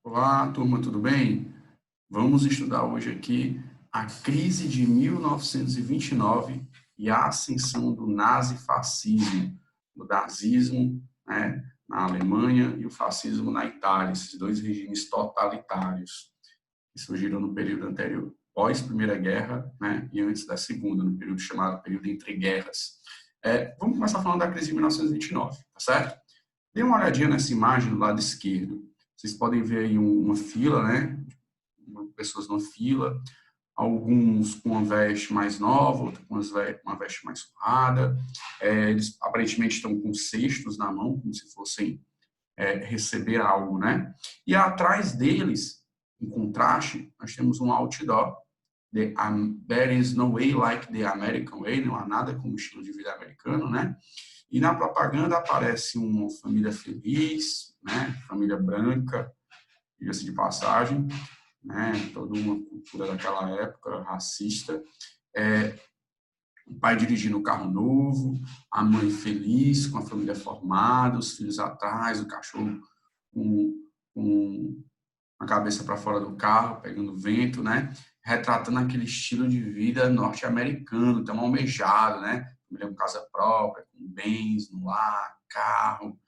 Olá, turma, tudo bem? Vamos estudar hoje aqui a crise de 1929 e a ascensão do nazifascismo, do nazismo, né, na Alemanha e o fascismo na Itália, esses dois regimes totalitários que surgiram no período anterior, pós Primeira Guerra, né, e antes da Segunda, no período chamado período entre guerras. Vamos começar falando da crise de 1929, tá certo? Dê uma olhadinha nessa imagem do lado esquerdo. Vocês podem ver aí uma fila, né? Pessoas numa fila, alguns com uma veste mais nova, outros com uma veste mais surrada. Eles aparentemente estão com cestos na mão, como se fossem receber algo, né? E atrás deles, em contraste, nós temos um outdoor. There is no way like the American way, não há nada como o estilo de vida americano, né? E na propaganda aparece uma família feliz, né? Família branca, diga-se de passagem, né? Toda uma cultura daquela época racista. O pai dirigindo um carro novo, a mãe feliz, com a família formada, os filhos atrás, o cachorro com a cabeça para fora do carro, pegando vento, né? Retratando aquele estilo de vida norte-americano, tão almejado, né? Família com casa própria, com bens no lar, carro,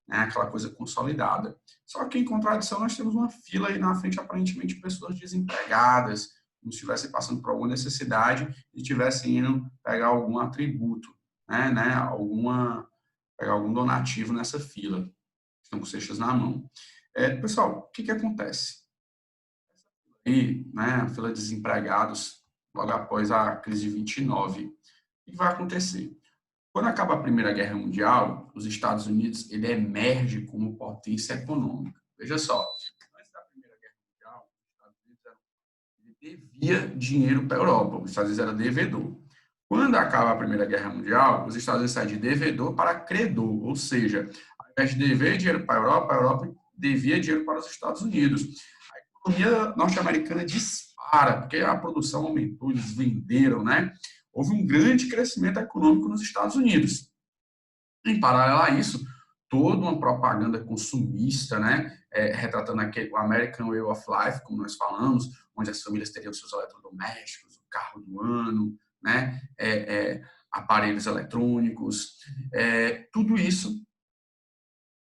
né? Aquela coisa consolidada. Só que, em contradição, nós temos uma fila aí na frente, aparentemente, de pessoas desempregadas, como se estivessem passando por alguma necessidade e estivessem indo pegar algum atributo, né? Pegar algum donativo nessa fila. Estão com cestas na mão. Pessoal, o que acontece? E, né, a fila de desempregados, logo após a crise de 29. O que vai acontecer? Quando acaba a Primeira Guerra Mundial, os Estados Unidos ele emerge como potência econômica. Veja só, antes da Primeira Guerra Mundial, os Estados Unidos devia dinheiro para a Europa, os Estados Unidos era devedor. Quando acaba a Primeira Guerra Mundial, os Estados Unidos saem de devedor para credor, ou seja, ao invés de dever dinheiro para a Europa devia dinheiro para os Estados Unidos. A economia norte-americana dispara, porque a produção aumentou, eles venderam, né? Houve um grande crescimento econômico nos Estados Unidos. Em paralelo a isso, toda uma propaganda consumista, né, retratando aqui o American Way of Life, como nós falamos, onde as famílias teriam seus eletrodomésticos, o carro do ano, né, aparelhos eletrônicos, tudo isso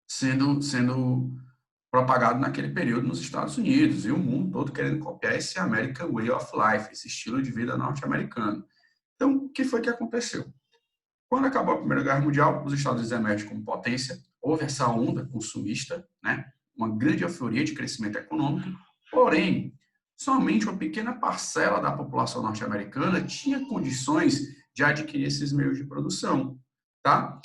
sendo propagado naquele período nos Estados Unidos e o mundo todo querendo copiar esse American Way of Life, esse estilo de vida norte-americano. Então, o que foi que aconteceu? Quando acabou a Primeira Guerra Mundial, os Estados Unidos emergem como potência, houve essa onda consumista, né? Uma grande euforia de crescimento econômico, porém, somente uma pequena parcela da população norte-americana tinha condições de adquirir esses meios de produção, tá?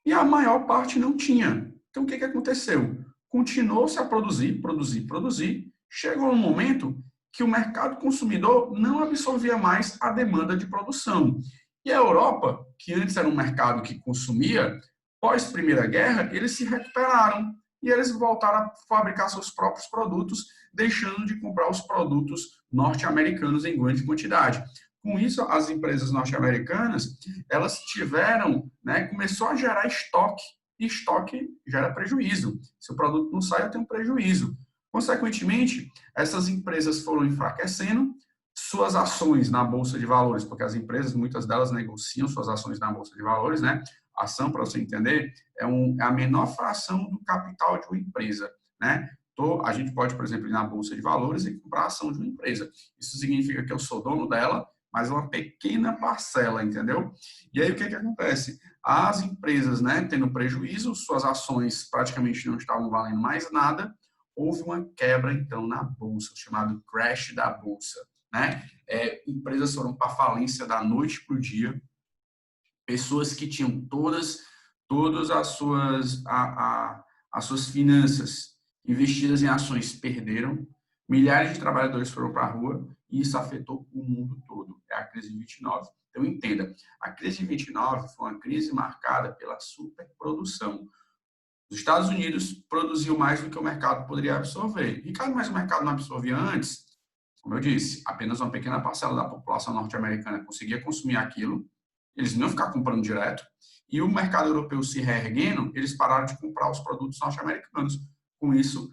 E a maior parte não tinha. Então, o que aconteceu? Continuou-se a produzir. Chegou um momento que o mercado consumidor não absorvia mais a demanda de produção. E a Europa, que antes era um mercado que consumia, pós Primeira Guerra, eles se recuperaram e eles voltaram a fabricar seus próprios produtos, deixando de comprar os produtos norte-americanos em grande quantidade. Com isso, as empresas norte-americanas, elas tiveram, né, começou a gerar estoque, e estoque gera prejuízo. Se o produto não sai, eu tenho prejuízo. Consequentemente, essas empresas foram enfraquecendo suas ações na Bolsa de Valores, porque as empresas, muitas delas negociam suas ações na Bolsa de Valores, né? Ação, para você entender, é a menor fração do capital de uma empresa, né? Então, a gente pode, por exemplo, ir na Bolsa de Valores e comprar a ação de uma empresa. Isso significa que eu sou dono dela, mas uma pequena parcela, entendeu? E aí o que acontece? As empresas, né, tendo prejuízo, suas ações praticamente não estavam valendo mais nada, houve uma quebra, então, na Bolsa, chamado crash da Bolsa, né? Empresas foram para falência da noite para o dia, pessoas que tinham todas as suas finanças investidas em ações perderam, milhares de trabalhadores foram para a rua e isso afetou o mundo todo. É a crise de 29. Então, entenda, a crise de 29 foi uma crise marcada pela superprodução. Os Estados Unidos produziu mais do que o mercado poderia absorver. Ricardo, mas o mercado não absorvia antes? Como eu disse, apenas uma pequena parcela da população norte-americana conseguia consumir aquilo, eles não iam ficar comprando direto, e o mercado europeu se reerguendo, eles pararam de comprar os produtos norte-americanos. Com isso,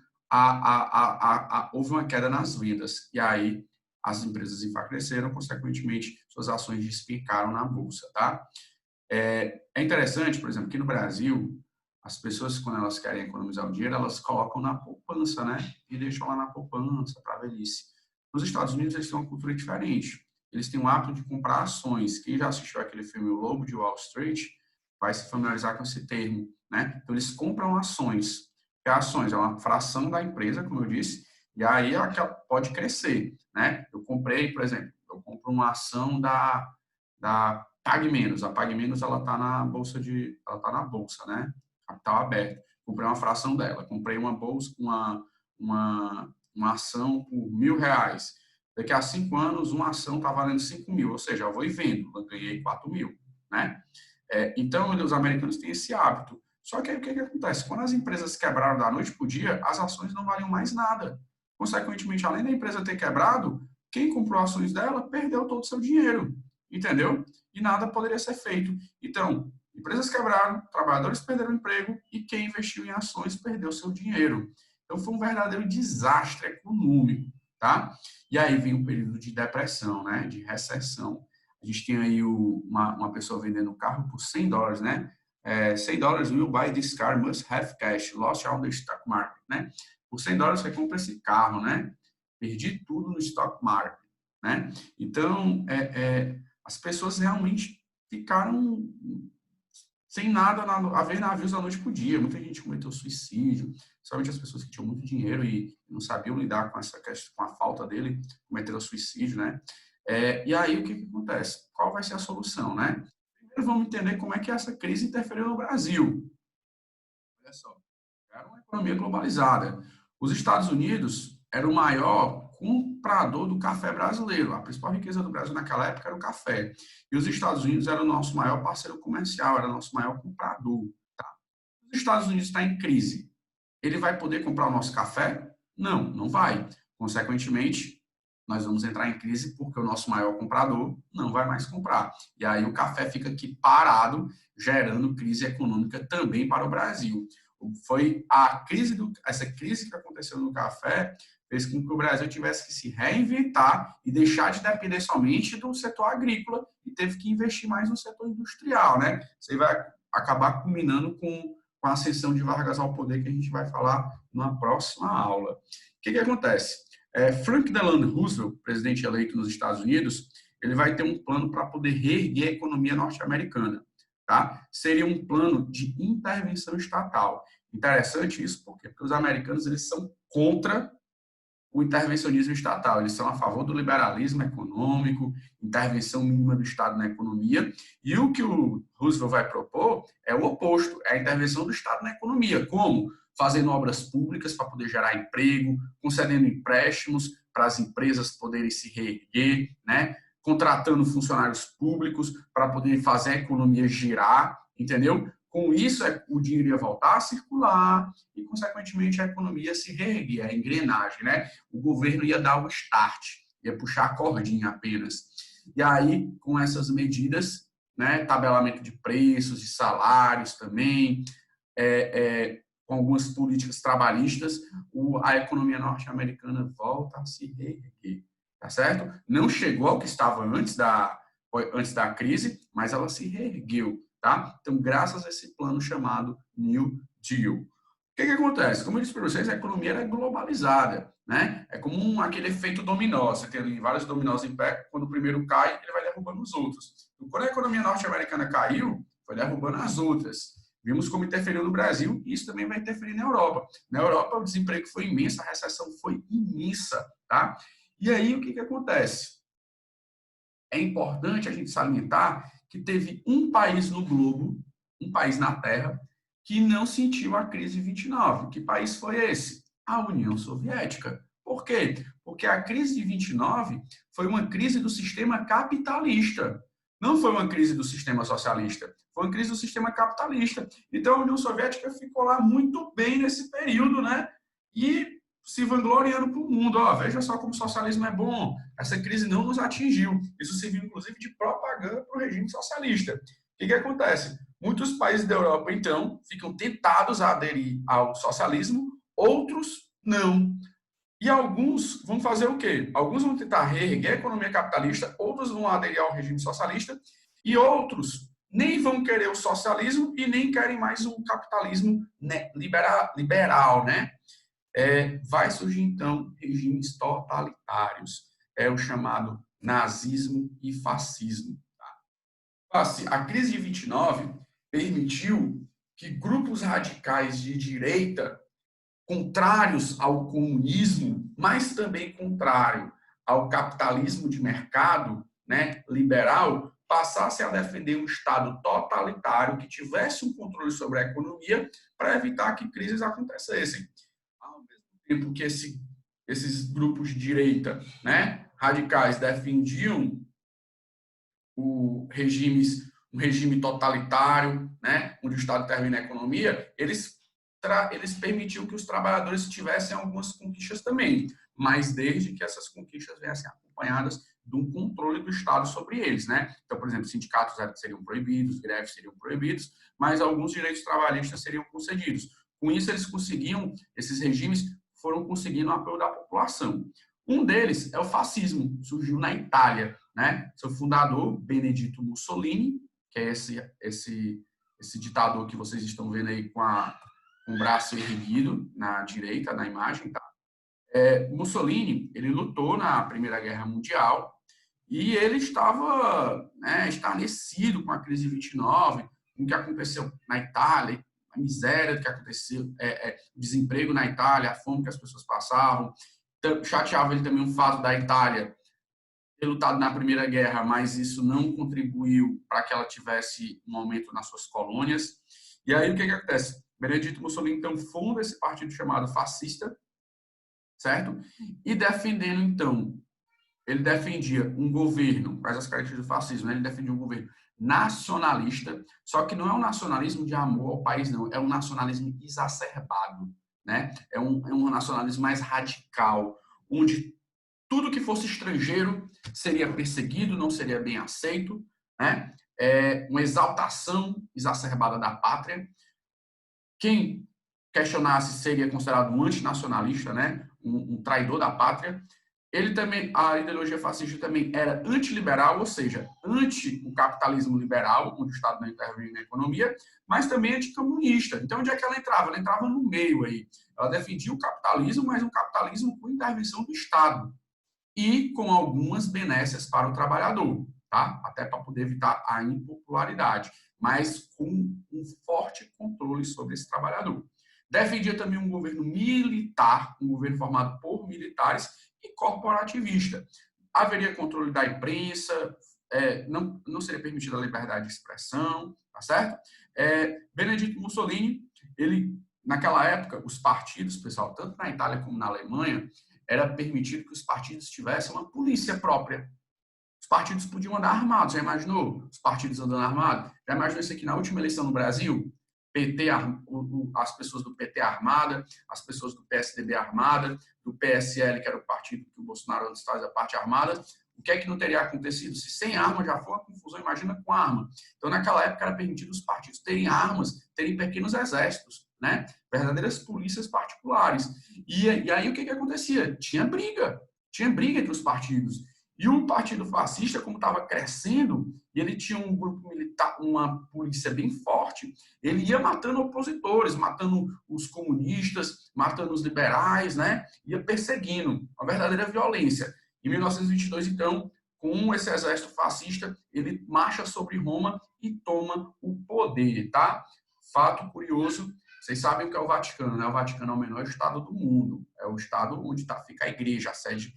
houve uma queda nas vendas. E aí as empresas enfraqueceram, consequentemente, suas ações despencaram na bolsa, tá? É interessante, por exemplo, que no Brasil, as pessoas, quando elas querem economizar o dinheiro, elas colocam na poupança, né? E deixam lá na poupança para a velhice. Nos Estados Unidos, eles têm uma cultura diferente. Eles têm o hábito de comprar ações. Quem já assistiu aquele filme O Lobo de Wall Street vai se familiarizar com esse termo, né? Então, eles compram ações. E ações é uma fração da empresa, como eu disse, e aí ela pode crescer, né? Eu comprei, por exemplo, eu compro uma ação da Pague Menos. A Pague Menos, ela está na bolsa né? Capital aberto. Comprei uma fração dela. Comprei uma bolsa, uma ação por R$ 1.000. Daqui a 5 anos, uma ação está valendo 5.000, ou seja, eu vou e vendo, eu ganhei 4.000, né? Então, os americanos têm esse hábito. Só que aí o que acontece? Quando as empresas quebraram da noite para o dia, as ações não valiam mais nada. Consequentemente, além da empresa ter quebrado, quem comprou ações dela perdeu todo o seu dinheiro, entendeu? E nada poderia ser feito. Então, empresas quebraram, trabalhadores perderam o emprego e quem investiu em ações perdeu seu dinheiro. Então, foi um verdadeiro desastre econômico, tá? E aí vem um período de depressão, né? De recessão. A gente tem aí uma pessoa vendendo um carro por $100, né? $100, will buy this car, must have cash, lost all the stock market, né? Por $100 você compra esse carro, né? Perdi tudo no stock market, né? Então, as pessoas realmente ficaram sem nada a ver navios da noite para o dia. Muita gente cometeu suicídio, principalmente as pessoas que tinham muito dinheiro e não sabiam lidar com essa questão, com a falta dele, cometeram suicídio, né? E aí, o que acontece? Qual vai ser a solução, né? Primeiro, vamos entender como é que essa crise interferiu no Brasil. Olha só, era uma economia globalizada. Os Estados Unidos era o maior comprador do café brasileiro. A principal riqueza do Brasil naquela época era o café. E os Estados Unidos era o nosso maior parceiro comercial, era o nosso maior comprador. Tá? Os Estados Unidos está em crise. Ele vai poder comprar o nosso café? Não, não vai. Consequentemente, nós vamos entrar em crise porque o nosso maior comprador não vai mais comprar. E aí o café fica aqui parado, gerando crise econômica também para o Brasil. Foi essa crise que aconteceu no café fez com que o Brasil tivesse que se reinventar e deixar de depender somente do setor agrícola e teve que investir mais no setor industrial, né? Você vai acabar culminando com a ascensão de Vargas ao poder, que a gente vai falar na próxima aula. O que acontece? Franklin Delano Roosevelt, presidente eleito nos Estados Unidos, ele vai ter um plano para poder reerguer a economia norte-americana. Tá? Seria um plano de intervenção estatal. Interessante isso, por quê? Porque os americanos eles são contra o intervencionismo estatal, eles são a favor do liberalismo econômico, intervenção mínima do Estado na economia, e o que o Roosevelt vai propor é o oposto, é a intervenção do Estado na economia. Como? Fazendo obras públicas para poder gerar emprego, concedendo empréstimos para as empresas poderem se reerguer, né? Contratando funcionários públicos para poder fazer a economia girar, entendeu? Com isso, o dinheiro ia voltar a circular e, consequentemente, a economia se reerguer, a engrenagem, né? O governo ia dar o start, ia puxar a cordinha apenas. E aí, com essas medidas, né, tabelamento de preços, de salários também, com algumas políticas trabalhistas, a economia norte-americana volta a se reerguer, tá certo? Não chegou ao que estava antes da crise, mas ela se reergueu. Tá? Então, graças a esse plano chamado New Deal. O que acontece? Como eu disse para vocês, a economia é globalizada. Né? É como aquele efeito dominó. Você tem ali vários dominós em pé, quando o primeiro cai, ele vai derrubando os outros. Então, quando a economia norte-americana caiu, foi derrubando as outras. Vimos como interferiu no Brasil e isso também vai interferir na Europa. Na Europa, o desemprego foi imenso, a recessão foi imensa. Tá? E aí, o que acontece? É importante a gente salientar que teve um país no globo, um país na Terra, que não sentiu a crise de 29. Que país foi esse? A União Soviética. Por quê? Porque a crise de 29 foi uma crise do sistema capitalista. Não foi uma crise do sistema socialista, foi uma crise do sistema capitalista. Então a União Soviética ficou lá muito bem nesse período, né? E se vangloriando para o mundo. Veja só como o socialismo é bom. Essa crise não nos atingiu. Isso serviu, inclusive, de propaganda para o regime socialista. O que acontece? Muitos países da Europa, então, ficam tentados a aderir ao socialismo, outros Não. E alguns vão fazer o quê? Alguns vão tentar reerguer a economia capitalista, outros vão aderir ao regime socialista, e outros nem vão querer o socialismo e nem querem mais um capitalismo, né, liberal, né? Vai surgir, então, regimes totalitários. É o chamado nazismo e fascismo. A crise de 29 permitiu que grupos radicais de direita, contrários ao comunismo, mas também contrário ao capitalismo de mercado, né, liberal, passassem a defender um Estado totalitário que tivesse um controle sobre a economia para evitar que crises acontecessem. Ao mesmo tempo que esses grupos de direita, né, radicais defendiam um regime totalitário, né, onde o Estado termina a economia, eles permitiam que os trabalhadores tivessem algumas conquistas também, mas desde que essas conquistas viessem acompanhadas de um controle do Estado sobre eles, né? Então, por exemplo, sindicatos seriam proibidos, greves seriam proibidos, mas alguns direitos trabalhistas seriam concedidos. Com isso, esses regimes foram conseguindo o apoio da população. Um deles é o fascismo, surgiu na Itália, né? Seu fundador, Benedito Mussolini, que é esse ditador que vocês estão vendo aí com o braço erguido na direita, na imagem, tá? Mussolini, ele lutou na Primeira Guerra Mundial e ele estava, né, estarnecido com a crise de 29, com o que aconteceu na Itália, a miséria que aconteceu, o desemprego na Itália, a fome que as pessoas passavam. Chateava ele também o fato da Itália ter lutado na Primeira Guerra, mas isso não contribuiu para que ela tivesse um aumento nas suas colônias. E aí o que acontece? Benedito Mussolini, então, funda esse partido chamado fascista, certo? E defendendo, então, ele defendia um governo, quais as características do fascismo, né? Ele defendia um governo nacionalista, só que não é um nacionalismo de amor ao país, não, é um nacionalismo exacerbado, né? É um nacionalismo mais radical, onde tudo que fosse estrangeiro seria perseguido, não seria bem aceito, né? Uma exaltação exacerbada da pátria. Quem questionasse seria considerado um antinacionalista, né? Um traidor da pátria. Ele também, a ideologia fascista também era antiliberal, ou seja, anti o capitalismo liberal, onde o Estado não intervém na economia, mas também anticomunista. Então, onde é que ela entrava? Ela entrava no meio aí. Ela defendia o capitalismo, mas um capitalismo com intervenção do Estado e com algumas benesses para o trabalhador, tá? Até para poder evitar a impopularidade, mas com um forte controle sobre esse trabalhador. Defendia também um governo militar, um governo formado por militares e corporativista. Haveria controle da imprensa, não seria permitida a liberdade de expressão, tá certo? Benedito Mussolini, ele, naquela época, os partidos, pessoal, tanto na Itália como na Alemanha, era permitido que os partidos tivessem uma polícia própria. Os partidos podiam andar armados, já imaginou? Os partidos andando armados? Já imaginou isso aqui na última eleição no Brasil? PT, as pessoas do PT armada, as pessoas do PSDB armada, do PSL, que era o partido que o Bolsonaro antes faz a parte armada. O que é que não teria acontecido? Se sem arma já foi uma confusão, imagina com arma. Então, naquela época, era permitido os partidos terem armas, terem pequenos exércitos, né? Verdadeiras polícias particulares. E aí, o que acontecia? Tinha briga entre os partidos. E o Partido Fascista, como estava crescendo, e ele tinha um grupo militar, uma polícia bem forte, ele ia matando opositores, matando os comunistas, matando os liberais, né? Ia perseguindo, uma verdadeira violência. Em 1922, então, com esse exército fascista, ele marcha sobre Roma e toma o poder, tá? Fato curioso, vocês sabem o que é o Vaticano, né? O Vaticano é o menor estado do mundo, é o estado onde fica a igreja, a sede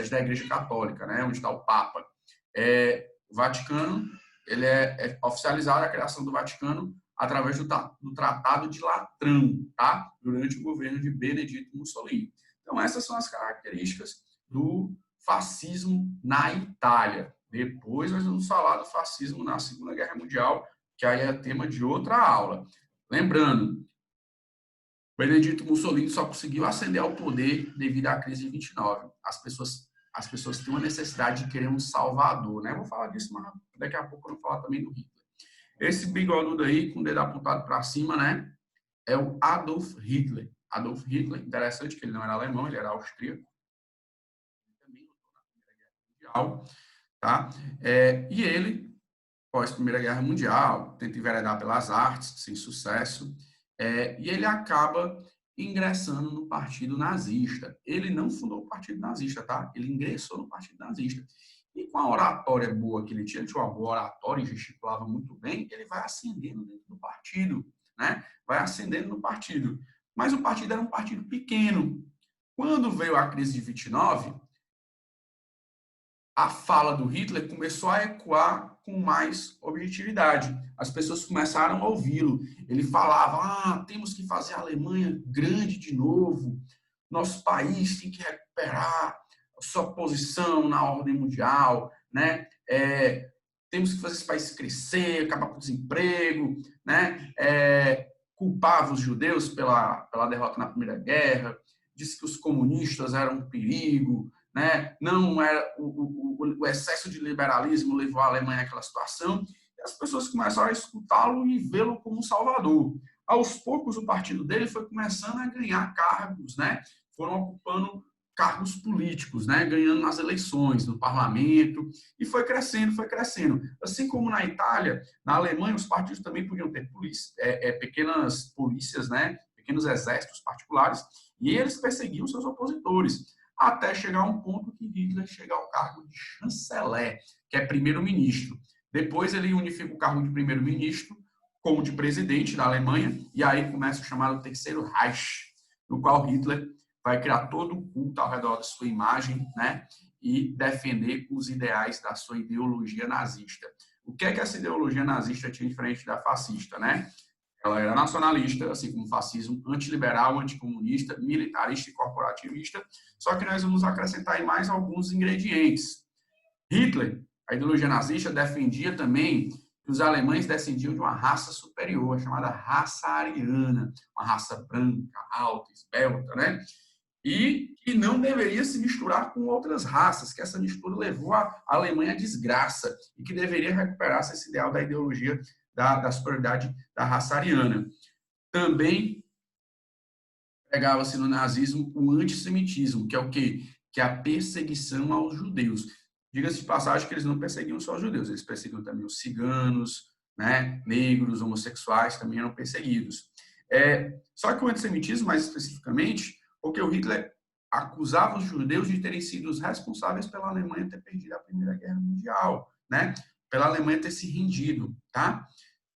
da Igreja Católica, né? Onde está o Papa. O Vaticano, ele é oficializada a criação do Vaticano através do Tratado de Latrão, tá? Durante o governo de Benedito Mussolini. Então, essas são as características do fascismo na Itália. Depois nós vamos falar do fascismo na Segunda Guerra Mundial, que aí é tema de outra aula. Lembrando, Benedito Mussolini só conseguiu ascender ao poder devido à crise de 29. As pessoas têm uma necessidade de querer um salvador, né? Eu vou falar disso, mas daqui a pouco eu vou falar também do Hitler. Esse bigodudo aí, com o dedo apontado para cima, né? É o Adolf Hitler. Adolf Hitler, interessante que ele não era alemão, ele era austríaco, ele também lutou na Primeira Guerra Mundial, tá? E ele, pós Primeira Guerra Mundial, tenta enveredar pelas artes, sem sucesso, e ele acaba ingressando no Partido Nazista. Ele não fundou o Partido Nazista, tá? Ele ingressou no Partido Nazista. E com a oratória boa que ele tinha uma boa oratória e gesticulava muito bem, ele vai ascendendo dentro do partido, né? Vai ascendendo no partido. Mas o partido era um partido pequeno. Quando veio a crise de 29, a fala do Hitler começou a ecoar com mais objetividade. As pessoas começaram a ouvi-lo. Ele falava, temos que fazer a Alemanha grande de novo, nosso país tem que recuperar a sua posição na ordem mundial, né? Temos que fazer esse país crescer, acabar com o desemprego, né? Culpava os judeus pela derrota na Primeira Guerra, disse que os comunistas eram um perigo, né? Não era o excesso de liberalismo levou a Alemanha àquela situação, e as pessoas começaram a escutá-lo e vê-lo como um salvador. Aos poucos, o partido dele foi começando a ganhar cargos, né? Foram ocupando cargos políticos, né? Ganhando nas eleições, no parlamento, e foi crescendo, foi crescendo. Assim como na Itália, na Alemanha, os partidos também podiam ter pequenas polícias, né? Pequenos exércitos particulares, e eles perseguiam seus opositores, até chegar a um ponto que Hitler chega ao cargo de chanceler, que é primeiro-ministro. Depois ele unifica o cargo de primeiro-ministro com o de presidente da Alemanha, e aí começa o chamado Terceiro Reich, no qual Hitler vai criar todo o culto ao redor da sua imagem, né, e defender os ideais da sua ideologia nazista. O que é que essa ideologia nazista tinha diferente da fascista, né? Ela era nacionalista, assim como o fascismo, antiliberal, anticomunista, militarista e corporativista, só que nós vamos acrescentar aí mais alguns ingredientes. Hitler, a ideologia nazista, defendia também que os alemães descendiam de uma raça superior, chamada raça ariana, uma raça branca, alta, esbelta, né? E que não deveria se misturar com outras raças, que essa mistura levou a Alemanha à desgraça, e que deveria recuperar-se esse ideal da ideologia da superioridade da raça ariana. Também pregava-se no nazismo o antissemitismo, que é o quê? Que é a perseguição aos judeus. Diga-se de passagem que eles não perseguiam só os judeus, eles perseguiam também os ciganos, né, negros, homossexuais, também eram perseguidos. Só que o antissemitismo, mais especificamente, porque o Hitler acusava os judeus de terem sido os responsáveis pela Alemanha ter perdido a Primeira Guerra Mundial, né? Pela Alemanha ter se rendido, tá?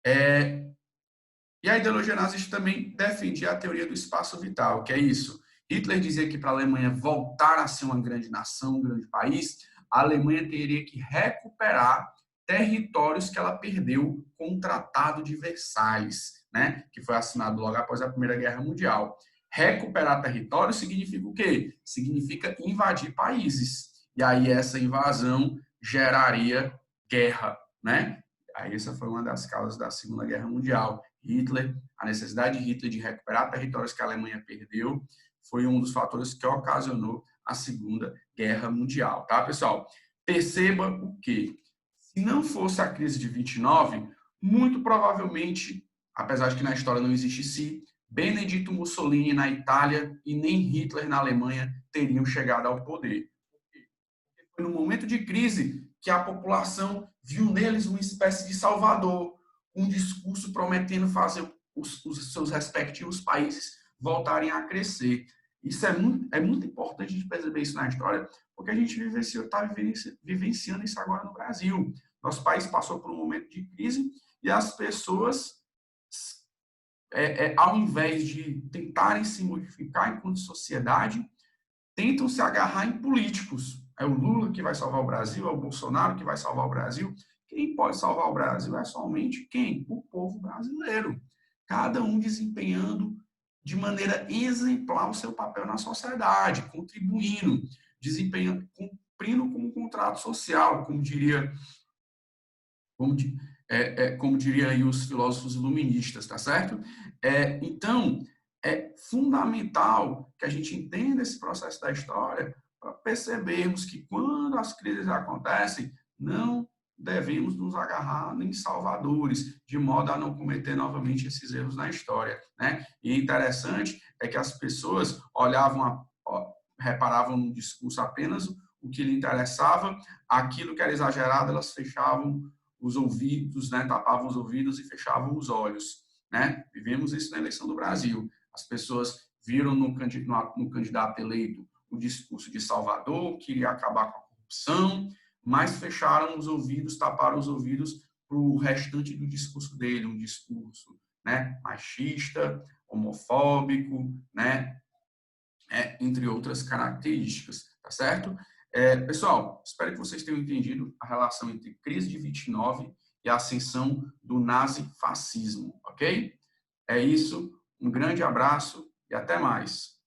E a ideologia nazista também defendia a teoria do espaço vital, que é isso. Hitler dizia que para a Alemanha voltar a ser uma grande nação, um grande país, a Alemanha teria que recuperar territórios que ela perdeu com o Tratado de Versalhes, né? Que foi assinado logo após a Primeira Guerra Mundial. Recuperar território significa o quê? Significa invadir países. E aí essa invasão geraria guerra, né? Aí essa foi uma das causas da Segunda Guerra Mundial. Hitler, a necessidade de Hitler de recuperar territórios que a Alemanha perdeu, foi um dos fatores que ocasionou a Segunda Guerra Mundial, tá, pessoal? Perceba o quê? Se não fosse a crise de 29, muito provavelmente, apesar de que na história não existe si, Benedito Mussolini na Itália e nem Hitler na Alemanha teriam chegado ao poder. Porque foi no momento de crise que a população viu neles uma espécie de salvador, um discurso prometendo fazer os seus respectivos países voltarem a crescer. Isso é muito importante a gente perceber isso na história, porque a gente está vivenciando isso agora no Brasil. Nosso país passou por um momento de crise e as pessoas, ao invés de tentarem se modificar enquanto sociedade, tentam se agarrar em políticos. É o Lula que vai salvar o Brasil, é o Bolsonaro que vai salvar o Brasil. Quem pode salvar o Brasil é somente quem? O povo brasileiro. Cada um desempenhando de maneira exemplar o seu papel na sociedade, contribuindo, cumprindo com um contrato social, como diria aí os filósofos iluministas, tá certo? Então, é fundamental que a gente entenda esse processo da história para percebermos que quando as crises acontecem, não devemos nos agarrar em salvadores, de modo a não cometer novamente esses erros na história, né? E interessante é que as pessoas reparavam no discurso apenas o que lhe interessava, aquilo que era exagerado, elas fechavam os ouvidos, né? Tapavam os ouvidos e fechavam os olhos, né? Vivemos isso na eleição do Brasil. As pessoas viram no candidato eleito o discurso de Salvador, que iria acabar com a corrupção, mas fecharam os ouvidos, taparam os ouvidos para o restante do discurso dele, um discurso, né, machista, homofóbico, né, entre outras características, tá certo? Pessoal, espero que vocês tenham entendido a relação entre crise de 29 e a ascensão do nazifascismo, ok? É isso, um grande abraço e até mais.